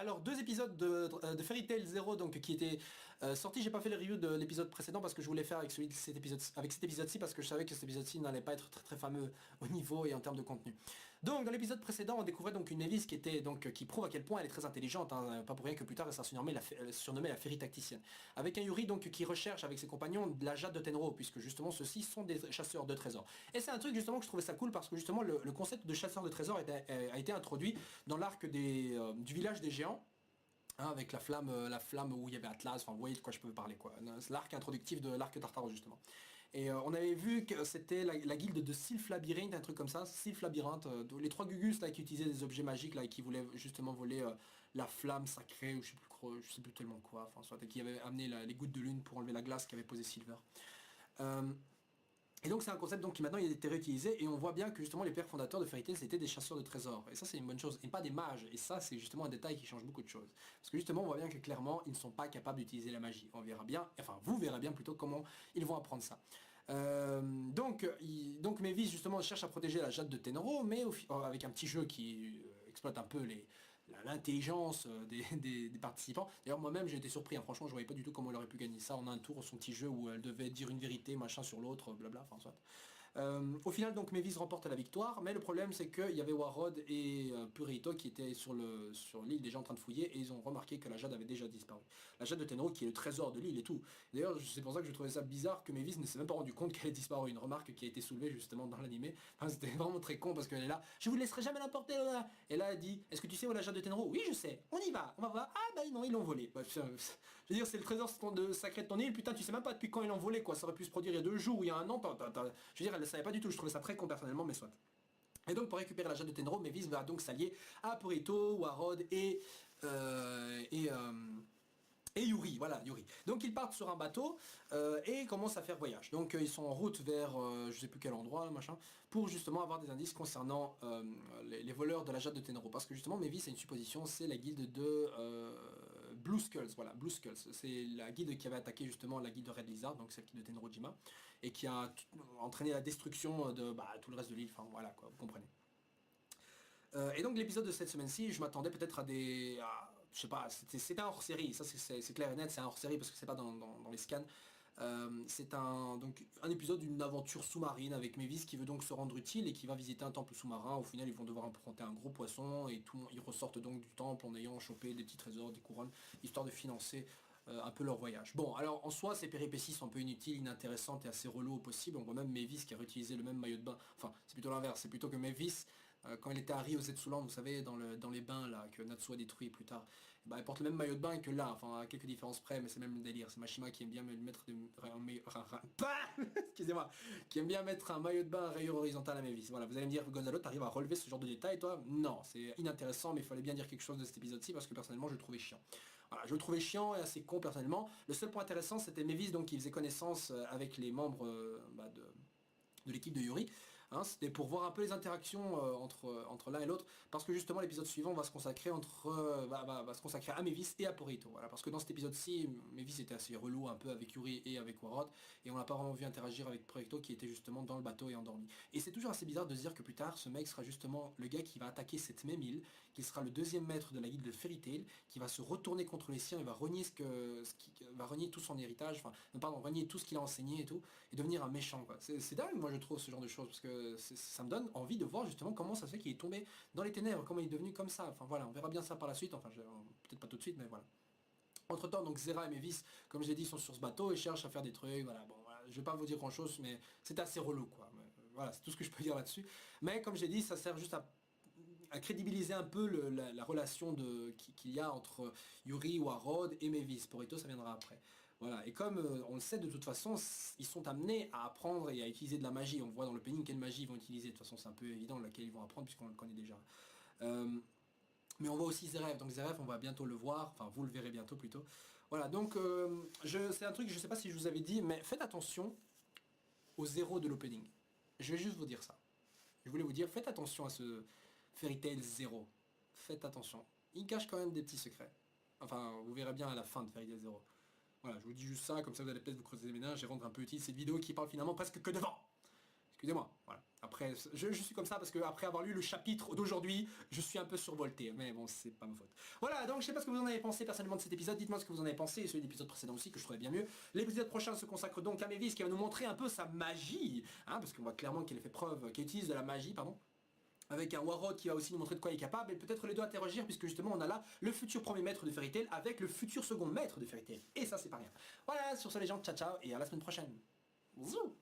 Alors, deux épisodes de Fairy Tail Zero donc qui étaient sortis. J'ai pas fait le review de l'épisode précédent parce que je voulais faire avec cet épisode-ci parce que je savais que cet épisode-ci n'allait pas être très très fameux au niveau et en termes de contenu. Donc dans l'épisode précédent, on découvrait donc une Mavis qui prouve à quel point elle est très intelligente, hein, pas pour rien que plus tard elle sera surnommée la Fairy Tacticienne. Avec un Yuri donc qui recherche avec ses compagnons de la jade de Tenro, puisque justement ceux-ci sont des chasseurs de trésors. Et c'est un truc justement que je trouvais ça cool parce que justement le concept de chasseur de trésors a été introduit dans l'arc du village des géants. Hein, avec la flamme où il y avait Atlas, enfin vous voyez de quoi je peux parler quoi. C'est l'arc introductif de l'arc Tartaros justement. Et on avait vu que c'était la guilde de Sylph Labyrinthe, un truc comme ça, Sylph Labyrinthe, les trois Gugus là qui utilisaient des objets magiques là et qui voulaient justement voler la flamme sacrée ou je sais plus tellement quoi, enfin soit qui avait amené les gouttes de lune pour enlever la glace qu'avait posé Silver. Et donc c'est un concept donc, qui maintenant il a été réutilisé et on voit bien que justement les pères fondateurs de Fairy Tail c'était des chasseurs de trésors. Et ça c'est une bonne chose, et pas des mages. Et ça c'est justement un détail qui change beaucoup de choses. Parce que justement on voit bien que clairement ils ne sont pas capables d'utiliser la magie. On verra bien, enfin vous verrez bien plutôt comment ils vont apprendre ça. Donc Mavis justement cherche à protéger la jade de Tenro, mais avec un petit jeu qui exploite un peu l'intelligence des participants. D'ailleurs moi-même j'ai été surpris, hein. Franchement je voyais pas du tout comment elle aurait pu gagner ça en un tour, son petit jeu où elle devait dire une vérité, machin sur l'autre, blabla, enfin soit. Au final donc Mavis remporte la victoire, mais le problème c'est qu'il y avait Warrod et Purito qui étaient sur l'île déjà en train de fouiller et ils ont remarqué que la jade avait déjà disparu. La jade de Tenro qui est le trésor de l'île et tout. D'ailleurs c'est pour ça que je trouvais ça bizarre que Mavis ne s'est même pas rendu compte qu'elle est disparue, une remarque qui a été soulevée justement dans l'animé. Enfin, c'était vraiment très con parce qu'elle est là, je vous laisserai jamais l'emporter là. Et là elle dit, est-ce que tu sais où est la jade de Tenro? Oui je sais, on y va voir. Ah bah non ils l'ont volé. Bah, je veux dire c'est le trésor sacré de ton île, putain tu sais même pas depuis quand ils l'ont volé quoi, ça aurait pu se produire il y a 2 jours ou il y a 1 an, je veux dire elle ne savait pas du tout, je trouvais ça très con personnellement mais soit. Et donc pour récupérer la jade de Tenro, Mavis va donc s'allier à Purito, Warrod et Yuri, voilà, Yuri. Donc ils partent sur un bateau et commencent à faire voyage. Donc ils sont en route vers je sais plus quel endroit, là, machin, pour justement avoir des indices concernant les voleurs de la jade de Tenro. Parce que justement, Mavis a une supposition, c'est la guilde de Blue Skulls, voilà, Blue Skulls. C'est la guilde qui avait attaqué justement la guilde de Red Lizard, donc celle de Tenrojima, et qui a entraîné la destruction de tout le reste de l'île, enfin voilà quoi, vous comprenez. Et donc l'épisode de cette semaine-ci, je m'attendais peut-être à je sais pas, c'est un hors-série, ça c'est clair et net, c'est un hors-série parce que c'est pas dans les scans. C'est donc un épisode d'une aventure sous-marine avec Mavis qui veut donc se rendre utile et qui va visiter un temple sous-marin. Au final ils vont devoir affronter un gros poisson et ils ressortent donc du temple en ayant chopé des petits trésors, des couronnes, histoire de financer un peu leur voyage. Bon, alors en soi, ces péripéties sont un peu inutiles, inintéressantes et assez relou au possible. On voit même Mavis qui a réutilisé le même maillot de bain. Enfin, c'est plutôt l'inverse, c'est plutôt que Mavis, quand elle était à Rio Zetsuland, vous savez, dans les bains là, que Natsu a détruit plus tard, bah, elle porte le même maillot de bain que là, enfin à quelques différences près, mais c'est même le délire. C'est Mashima qui aime bien me mettre excusez-moi, qui aime bien mettre un maillot de bain à rayures horizontales à Mavis. Voilà, vous allez me dire, Gonzalo, t'arrives à relever ce genre de détails, toi? Non, c'est inintéressant, mais il fallait bien dire quelque chose de cet épisode-ci parce que personnellement, je le trouvais chiant. Voilà, je le trouvais chiant et assez con personnellement. Le seul point intéressant, c'était Mavis donc qui faisait connaissance avec les membres de l'équipe de Yuri, hein, c'était pour voir un peu les interactions entre l'un et l'autre, parce que justement l'épisode suivant va se consacrer va se consacrer à Mavis et à Purito, voilà, parce que dans cet épisode-ci, Mavis était assez relou un peu avec Yuri et avec Warrod, et on l'a pas vraiment vu interagir avec Purito qui était justement dans le bateau et endormi. Et c'est toujours assez bizarre de se dire que plus tard, ce mec sera justement le gars qui va attaquer cette même île, qui sera le deuxième maître de la guilde de Fairy Tail, qui va se retourner contre les siens et va renier va renier tout son héritage, enfin, pardon, renier tout ce qu'il a enseigné et tout, et devenir un méchant, quoi. C'est dingue, moi je trouve ce genre de choses, parce que ça me donne envie de voir justement comment ça se fait qu'il est tombé dans les ténèbres, comment il est devenu comme ça, enfin voilà, on verra bien ça par la suite, enfin peut-être pas tout de suite, mais voilà. Entre temps, donc Zera et Mavis, comme j'ai dit, sont sur ce bateau et cherchent à faire des trucs, voilà, bon, voilà, je vais pas vous dire grand chose, mais c'est assez relou, quoi. Mais, voilà, c'est tout ce que je peux dire là-dessus. Mais comme j'ai dit, ça sert juste à crédibiliser un peu la relation qu'il y a entre Yuri, Warrod et Mavis. Purito, ça viendra après. Voilà, et comme on le sait de toute façon, ils sont amenés à apprendre et à utiliser de la magie. On voit dans le planning quelle magie ils vont utiliser. De toute façon, c'est un peu évident laquelle ils vont apprendre puisqu'on le connaît déjà. Mais on voit aussi Zeref, donc Zeref on va bientôt le voir, enfin vous le verrez bientôt plutôt. Voilà, donc c'est un truc, je sais pas si je vous avais dit, mais faites attention au zéro de l'opening. Je vais juste vous dire ça. Je voulais vous dire, faites attention à ce Fairy Tail 0. Faites attention. Il cache quand même des petits secrets. Enfin, vous verrez bien à la fin de Fairy Tail 0. Voilà, je vous dis juste ça, comme ça vous allez peut-être vous creuser les méninges et rendre un peu utile cette vidéo qui parle finalement presque que de vent. Excusez-moi, voilà. Après, après, je suis comme ça parce que après avoir lu le chapitre d'aujourd'hui, je suis un peu survolté. Mais bon, c'est pas ma faute. Voilà, donc je sais pas ce que vous en avez pensé personnellement de cet épisode. Dites-moi ce que vous en avez pensé, et celui de l'épisode précédent aussi, que je trouvais bien mieux. L'épisode prochain se consacre donc à Mavis, qui va nous montrer un peu sa magie, hein, parce qu'on voit clairement qu'elle fait preuve, qu'elle utilise de la magie, pardon. Avec un Warrod qui va aussi nous montrer de quoi il est capable, et peut-être les deux interagir, puisque justement on a là le futur premier maître de Fairy Tail avec le futur second maître de Fairy Tail. Et ça c'est pas rien. Voilà, sur ce les gens, ciao ciao, et à la semaine prochaine. Zou.